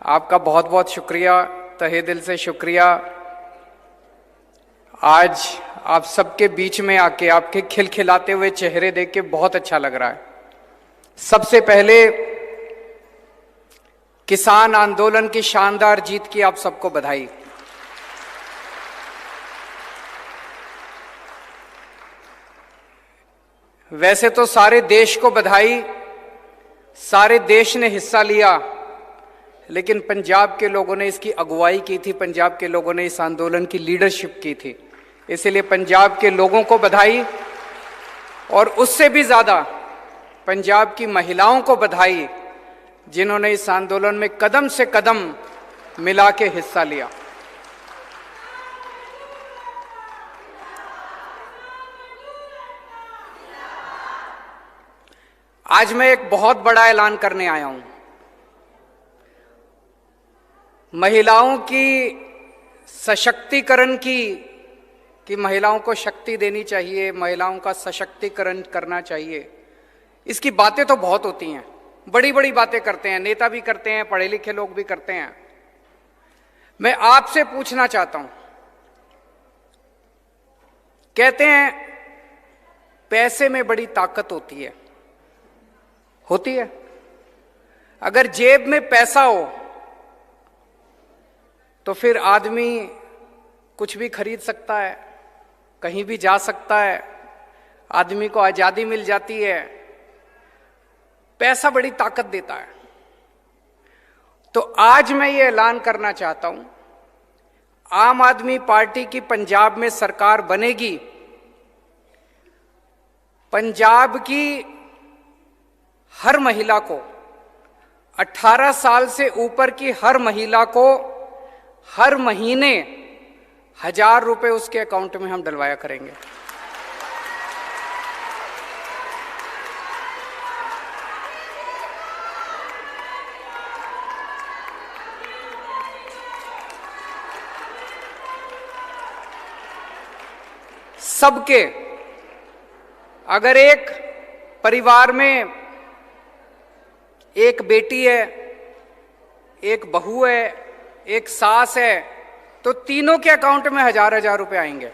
आपका बहुत बहुत शुक्रिया, तहे दिल से शुक्रिया। आज आप सबके बीच में आके आपके खिलखिलाते हुए चेहरे देख के बहुत अच्छा लग रहा है। सबसे पहले किसान आंदोलन की शानदार जीत की आप सबको बधाई। वैसे तो सारे देश को बधाई, सारे देश ने हिस्सा लिया, लेकिन पंजाब के लोगों ने इसकी अगुवाई की थी, पंजाब के लोगों ने इस आंदोलन की लीडरशिप की थी, इसलिए पंजाब के लोगों को बधाई। और उससे भी ज्यादा पंजाब की महिलाओं को बधाई, जिन्होंने इस आंदोलन में कदम से कदम मिला के हिस्सा लिया। आज मैं एक बहुत बड़ा ऐलान करने आया हूं। महिलाओं की सशक्तिकरण कि महिलाओं को शक्ति देनी चाहिए, महिलाओं का सशक्तिकरण करना चाहिए। इसकी बातें तो बहुत होती हैं, बड़ी बड़ी बातें करते हैं, नेता भी करते हैं, पढ़े लिखे लोग भी करते हैं। मैं आपसे पूछना चाहता हूं, कहते हैं पैसे में बड़ी ताकत होती है। अगर जेब में पैसा हो तो फिर आदमी कुछ भी खरीद सकता है, कहीं भी जा सकता है, आदमी को आजादी मिल जाती है। पैसा बड़ी ताकत देता है। तो आज मैं ये ऐलान करना चाहता हूं, आम आदमी पार्टी की पंजाब में सरकार बनेगी। पंजाब की हर महिला को, 18 साल से ऊपर की हर महिला को हर महीने 1000 रुपए उसके अकाउंट में हम डलवाया करेंगे। सबके, अगर एक परिवार में एक बेटी है, एक बहू है, एक सास है, तो तीनों के अकाउंट में 1000 रुपए आएंगे।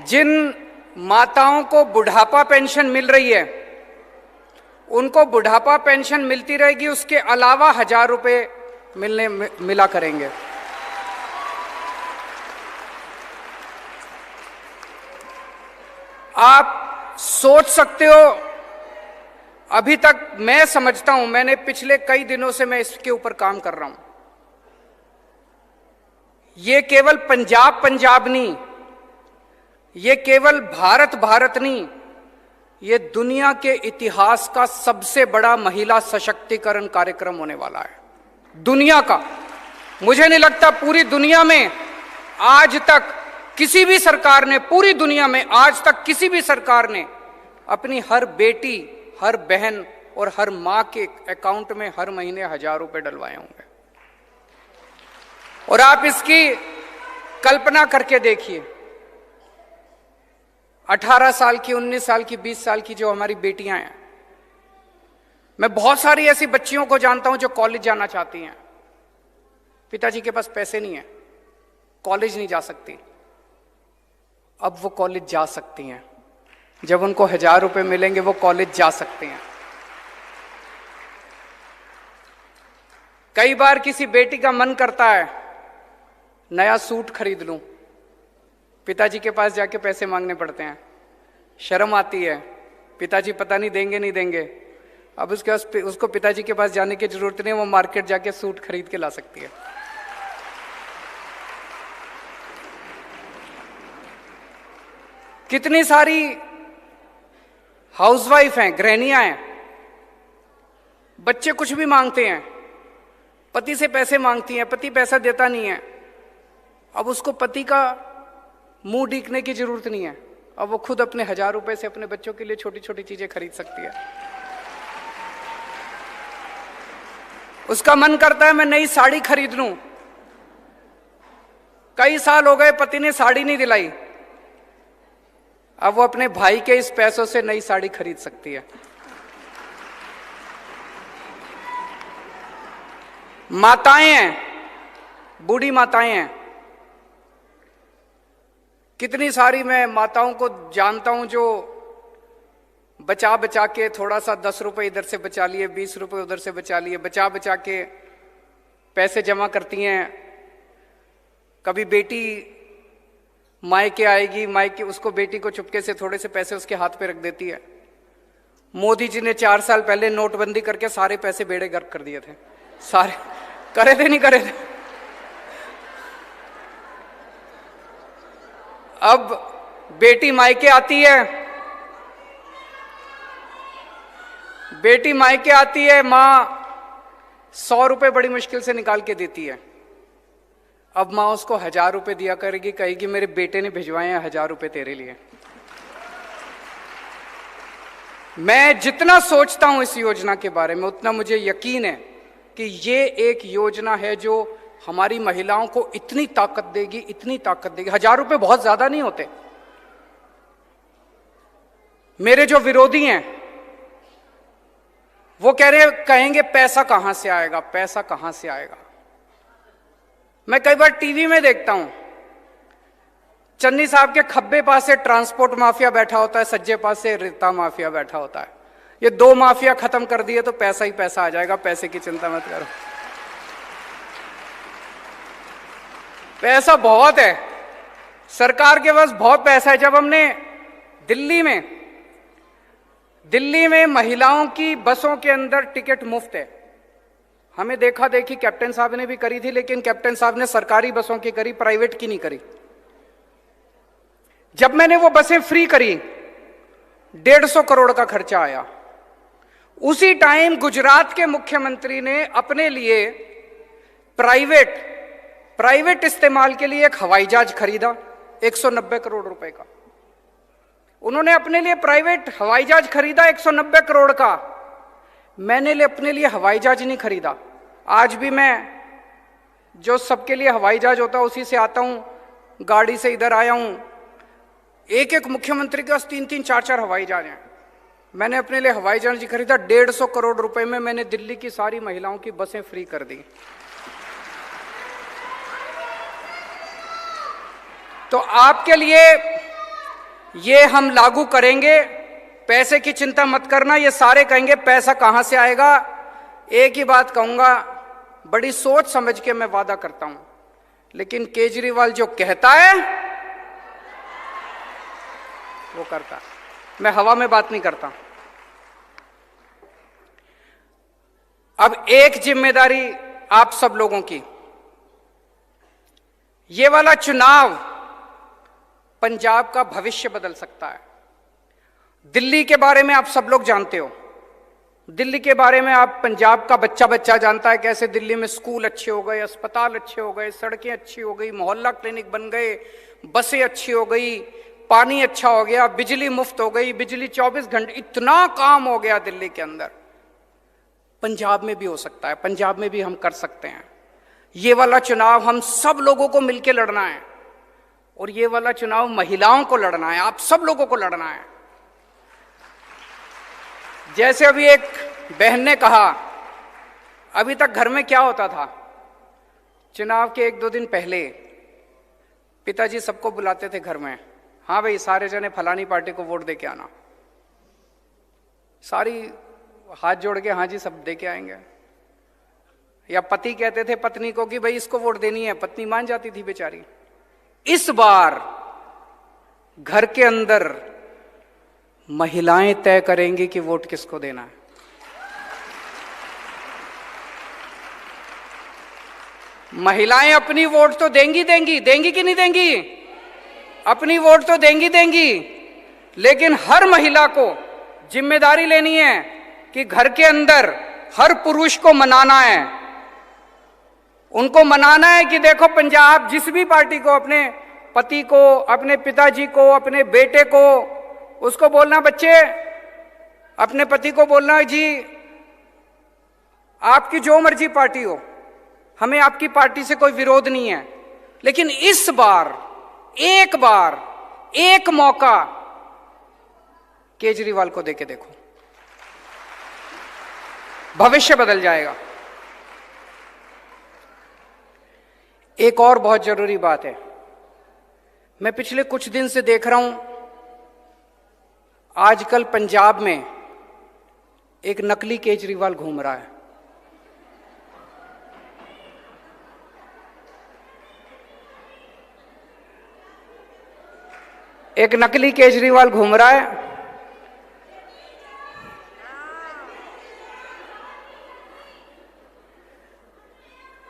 जिन माताओं को बुढ़ापा पेंशन मिल रही है, उनको बुढ़ापा पेंशन मिलती रहेगी, उसके अलावा 1000 रुपए मिला करेंगे। आप सोच सकते हो, अभी तक मैं समझता हूं, मैंने पिछले कई दिनों से मैं इसके ऊपर काम कर रहा हूं। ये केवल पंजाब नहीं, ये केवल भारत नहीं, ये दुनिया के इतिहास का सबसे बड़ा महिला सशक्तिकरण कार्यक्रम होने वाला है। दुनिया का, मुझे नहीं लगता पूरी दुनिया में आज तक किसी भी सरकार ने, पूरी दुनिया में आज तक किसी भी सरकार ने अपनी हर बेटी, हर बहन और हर मां के अकाउंट में हर महीने 1000 रुपए डलवाए होंगे। और आप इसकी कल्पना करके देखिए, 18 साल की, 19 साल की, 20 साल की जो हमारी बेटियां हैं, मैं बहुत सारी ऐसी बच्चियों को जानता हूं जो कॉलेज जाना चाहती हैं, पिताजी के पास पैसे नहीं है, कॉलेज नहीं जा सकती। अब वो कॉलेज जा सकती हैं, जब उनको 1000 रुपए मिलेंगे वो कॉलेज जा सकते हैं। कई बार किसी बेटी का मन करता है नया सूट खरीद लूं, पिताजी के पास जाके पैसे मांगने पड़ते हैं, शर्म आती है, पिताजी पता नहीं देंगे नहीं देंगे। अब उसको पिताजी के पास जाने की जरूरत नहीं, वो मार्केट जाके सूट खरीद के ला सकती है। कितनी सारी हाउसवाइफ हैं, गृहिणियां हैं, बच्चे कुछ भी मांगते हैं, पति से पैसे मांगती हैं, पति पैसा देता नहीं है। अब उसको पति का मुंह देखने की जरूरत नहीं है, अब वो खुद अपने 1000 रुपए से अपने बच्चों के लिए छोटी छोटी चीजें खरीद सकती है। उसका मन करता है मैं नई साड़ी खरीद लूं। कई साल हो गए पति ने साड़ी नहीं दिलाई, अब वो अपने भाई के इस पैसों से नई साड़ी खरीद सकती है। माताएं हैं, बूढ़ी माताएं हैं, कितनी सारी मैं माताओं को जानता हूं जो बचा बचा के थोड़ा सा 10 रुपए इधर से बचा लिए, 20 रुपए उधर से बचा लिए, बचा बचा के पैसे जमा करती हैं। कभी बेटी मायके आएगी, मायके उसको बेटी को चुपके से थोड़े से पैसे उसके हाथ पे रख देती है। मोदी जी ने 4 साल पहले नोटबंदी करके सारे पैसे बेड़े गर्क कर दिए थे, सारे करे थे, नहीं करे थे। अब बेटी मायके आती है, बेटी मायके आती है, मां 100 रुपए बड़ी मुश्किल से निकाल के देती है। अब मां उसको 1000 रुपए दिया करेगी, कहेगी मेरे बेटे ने भिजवाए हैं 1000 रुपए तेरे लिए। मैं जितना सोचता हूं इस योजना के बारे में उतना मुझे यकीन है कि ये एक योजना है जो हमारी महिलाओं को इतनी ताकत देगी, इतनी ताकत देगी। 1000 रुपए बहुत ज्यादा नहीं होते। मेरे जो विरोधी हैं वो कहेंगे पैसा कहां से आएगा, पैसा कहां से आएगा। मैं कई बार टीवी में देखता हूं, चन्नी साहब के खब्बे पास से ट्रांसपोर्ट माफिया बैठा होता है, सज्जे पास से रेता माफिया बैठा होता है। ये 2 माफिया खत्म कर दिए तो पैसा ही पैसा आ जाएगा, पैसे की चिंता मत करो। पैसा बहुत है, सरकार के पास बहुत पैसा है। जब हमने दिल्ली में महिलाओं की बसों के अंदर टिकट मुफ्त है, हमें देखा देखी कैप्टन साहब ने भी करी थी, लेकिन कैप्टन साहब ने सरकारी बसों की करी, प्राइवेट की नहीं करी। जब मैंने वो बसें फ्री करी 150 करोड़ का खर्चा आया। उसी टाइम गुजरात के मुख्यमंत्री ने अपने लिए प्राइवेट इस्तेमाल के लिए एक हवाई जहाज खरीदा 190 करोड़ रुपए का। उन्होंने अपने लिए प्राइवेट हवाई जहाज खरीदा 190 करोड़ का। मैंने अपने लिए हवाई जहाज नहीं खरीदा। आज भी मैं जो सबके लिए हवाई जहाज होता है उसी से आता हूं, गाड़ी से इधर आया हूं। एक एक मुख्यमंत्री के पास 3-3, 4-4 हवाई जहाज हैं। मैंने अपने लिए हवाई जहाज खरीदा 150 करोड़ रुपए में। मैंने दिल्ली की सारी महिलाओं की बसें फ्री कर दी। तो आपके लिए ये हम लागू करेंगे। पैसे की चिंता मत करना। ये सारे कहेंगे पैसा कहां से आएगा। एक ही बात कहूंगा, बड़ी सोच समझ के मैं वादा करता हूं, लेकिन केजरीवाल जो कहता है वो करता है। मैं हवा में बात नहीं करता। अब एक जिम्मेदारी आप सब लोगों की, ये वाला चुनाव पंजाब का भविष्य बदल सकता है। दिल्ली के बारे में आप सब लोग जानते हो, दिल्ली के बारे में आप पंजाब का बच्चा बच्चा जानता है कैसे दिल्ली में स्कूल अच्छे हो गए, अस्पताल अच्छे हो गए, सड़कें अच्छी हो गई, मोहल्ला क्लिनिक बन गए, बसें अच्छी हो गई, पानी अच्छा हो गया, बिजली मुफ्त हो गई, बिजली 24 घंटे, इतना काम हो गया दिल्ली के अंदर। पंजाब में भी हो सकता है, पंजाब में भी हम कर सकते हैं। ये वाला चुनाव हम सब लोगों को मिलकर लड़ना है, और ये वाला चुनाव महिलाओं को लड़ना है, आप सब लोगों को लड़ना है। जैसे अभी एक बहन ने कहा, अभी तक घर में क्या होता था, चुनाव के 1-2 दिन पहले पिताजी सबको बुलाते थे घर में, हाँ भाई सारे जने फलानी पार्टी को वोट दे के आना। सारी हाथ जोड़ के हाँ जी सब दे के आएंगे। या पति कहते थे पत्नी को कि भाई इसको वोट देनी है, पत्नी मान जाती थी बेचारी। इस बार घर के अंदर महिलाएं तय करेंगी कि वोट किसको देना है। महिलाएं अपनी वोट तो देंगी कि नहीं देंगी? अपनी वोट तो देंगी, लेकिन हर महिला को जिम्मेदारी लेनी है कि घर के अंदर हर पुरुष को मनाना है। उनको मनाना है कि देखो पंजाब जिस भी पार्टी को, अपने पति को, अपने पिताजी को, अपने बेटे को, उसको बोलना, बच्चे अपने पति को बोलना जी आपकी जो मर्जी पार्टी हो, हमें आपकी पार्टी से कोई विरोध नहीं है, लेकिन इस बार एक मौका केजरीवाल को देके देखो, भविष्य बदल जाएगा। एक और बहुत जरूरी बात है, मैं पिछले कुछ दिन से देख रहा हूं, आजकल पंजाब में एक नकली केजरीवाल घूम रहा है। एक नकली केजरीवाल घूम रहा है।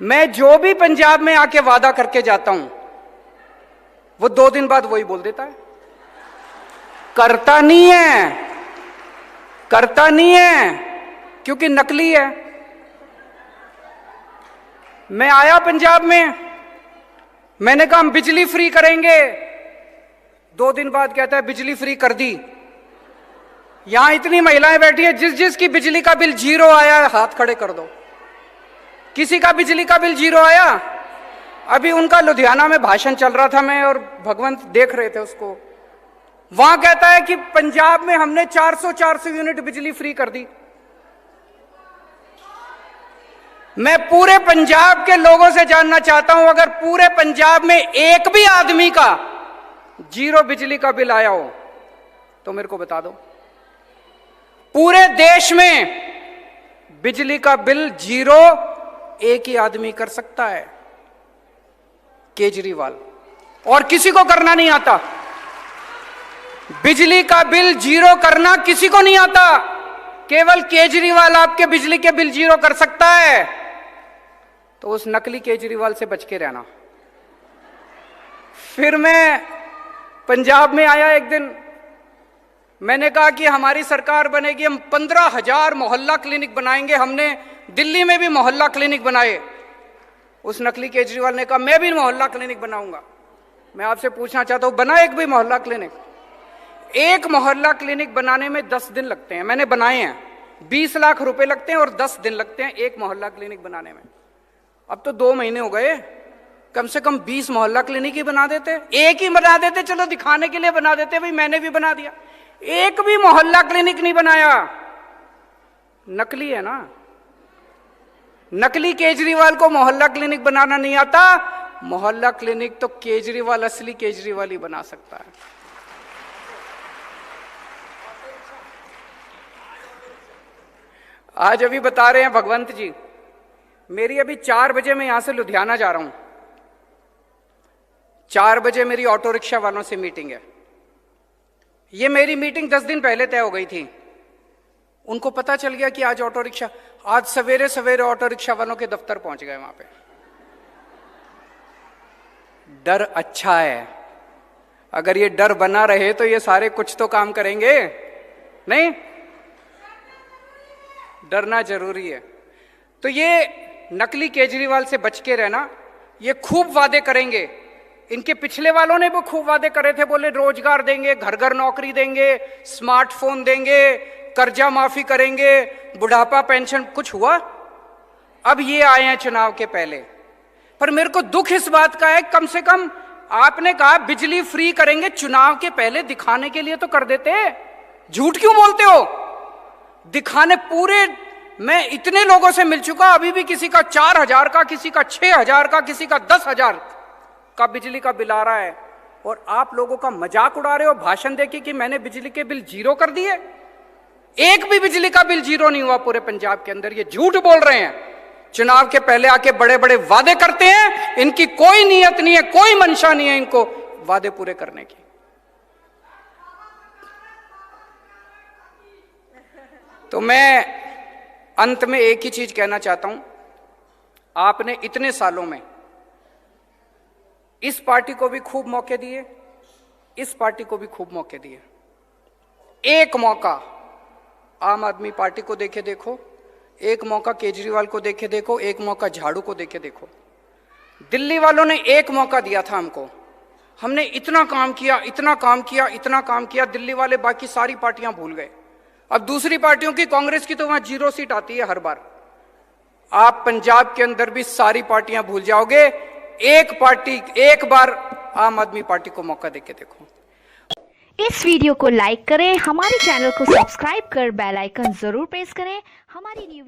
मैं जो भी पंजाब में आके वादा करके जाता हूं, वो 2 दिन बाद वही बोल देता है। करता नहीं है क्योंकि नकली है। मैं आया पंजाब में, मैंने कहा हम बिजली फ्री करेंगे, 2 दिन बाद कहता है बिजली फ्री कर दी। यहां इतनी महिलाएं बैठी है, जिसकी बिजली का बिल 0 आया है हाथ खड़े कर दो। किसी का बिजली का बिल 0 आया? अभी उनका लुधियाना में भाषण चल रहा था, मैं और भगवंत देख रहे थे उसको। वहां कहता है कि पंजाब में हमने 400 यूनिट बिजली फ्री कर दी। मैं पूरे पंजाब के लोगों से जानना चाहता हूं, अगर पूरे पंजाब में एक भी आदमी का 0 बिजली का बिल आया हो तो मेरे को बता दो। पूरे देश में बिजली का बिल 0 एक ही आदमी कर सकता है, केजरीवाल, और किसी को करना नहीं आता। बिजली का बिल 0 करना किसी को नहीं आता, केवल केजरीवाल आपके बिजली के बिल 0 कर सकता है। तो उस नकली केजरीवाल से बच के रहना। फिर मैं पंजाब में आया एक दिन, मैंने कहा कि हमारी सरकार बनेगी, हम 15,000 मोहल्ला क्लिनिक बनाएंगे। हमने दिल्ली में भी मोहल्ला क्लिनिक बनाए। उस नकली केजरीवाल ने कहा मैं भी मोहल्ला क्लिनिक बनाऊंगा। मैं आपसे पूछना चाहता हूं, बना एक भी मोहल्ला क्लिनिक? एक मोहल्ला क्लिनिक बनाने में 10 दिन लगते हैं। मैंने बनाए हैं, 20 लाख रुपए लगते हैं और 10 दिन लगते हैं एक मोहल्ला क्लिनिक बनाने में। अब तो 2 महीने हो गए, कम से कम 20 मोहल्ला क्लिनिक ही बना देते। एक ही बना देते, चलो दिखाने के लिए बना देते, भाई मैंने भी बना दिया। एक भी मोहल्ला क्लिनिक नहीं बनाया। नकली है ना। नकली केजरीवाल को मोहल्ला क्लिनिक बनाना नहीं आता। मोहल्ला क्लिनिक तो केजरीवाल, असली केजरीवाल ही बना सकता है। आज अभी बता रहे हैं भगवंत जी, मेरी अभी 4 बजे मैं यहां से लुधियाना जा रहा हूं। 4 बजे मेरी ऑटो रिक्शा वालों से मीटिंग है। ये मेरी मीटिंग 10 दिन पहले तय हो गई थी। उनको पता चल गया कि आज ऑटो रिक्शा, आज सवेरे सवेरे ऑटो रिक्शा वालों के दफ्तर पहुंच गए। वहां पे डर अच्छा है। अगर ये डर बना रहे तो ये सारे कुछ तो काम करेंगे नहीं। डरना जरूरी है। तो ये नकली केजरीवाल से बच के रहना। ये खूब वादे करेंगे। इनके पिछले वालों ने भी खूब वादे करे थे, बोले रोजगार देंगे, घर घर नौकरी देंगे, स्मार्टफोन देंगे, कर्जा माफी करेंगे, बुढ़ापा पेंशन। कुछ हुआ? अब ये आए हैं चुनाव के पहले। पर मेरे को दुख इस बात का है, कम से कम आपने कहा बिजली फ्री करेंगे, चुनाव के पहले दिखाने के लिए तो कर देते। झूठ क्यों बोलते हो? दिखाने पूरे, मैं इतने लोगों से मिल चुका, अभी भी किसी का 4,000 का, किसी का 6,000 का, किसी का 10,000 का बिजली का बिल आ रहा है, और आप लोगों का मजाक उड़ा रहे हो भाषण देके कि मैंने बिजली के बिल 0 कर दिए। एक भी बिजली का बिल 0 नहीं हुआ पूरे पंजाब के अंदर। ये झूठ बोल रहे हैं। चुनाव के पहले आके बड़े बड़े वादे करते हैं। इनकी कोई नीयत नहीं है, कोई मंशा नहीं है इनको वादे पूरे करने की। तो मैं अंत में एक ही चीज कहना चाहता हूं, आपने इतने सालों में इस पार्टी को भी खूब मौके दिए, इस पार्टी को भी खूब मौके दिए। एक मौका आम आदमी पार्टी को देके देखो, एक मौका केजरीवाल को देके देखो, एक मौका झाड़ू को देके देखो। दिल्ली वालों ने एक मौका दिया था हमको, हमने इतना काम किया, इतना काम किया, इतना काम किया। दिल्ली वाले बाकी सारी पार्टियां भूल गए। अब दूसरी पार्टियों की, कांग्रेस की तो वहां 0 सीट आती है हर बार। आप पंजाब के अंदर भी सारी पार्टियां भूल जाओगे। एक बार आम आदमी पार्टी को मौका देके देखो। इस वीडियो को लाइक करें, हमारे चैनल को सब्सक्राइब कर बेल आइकन जरूर प्रेस करें। हमारी न्यू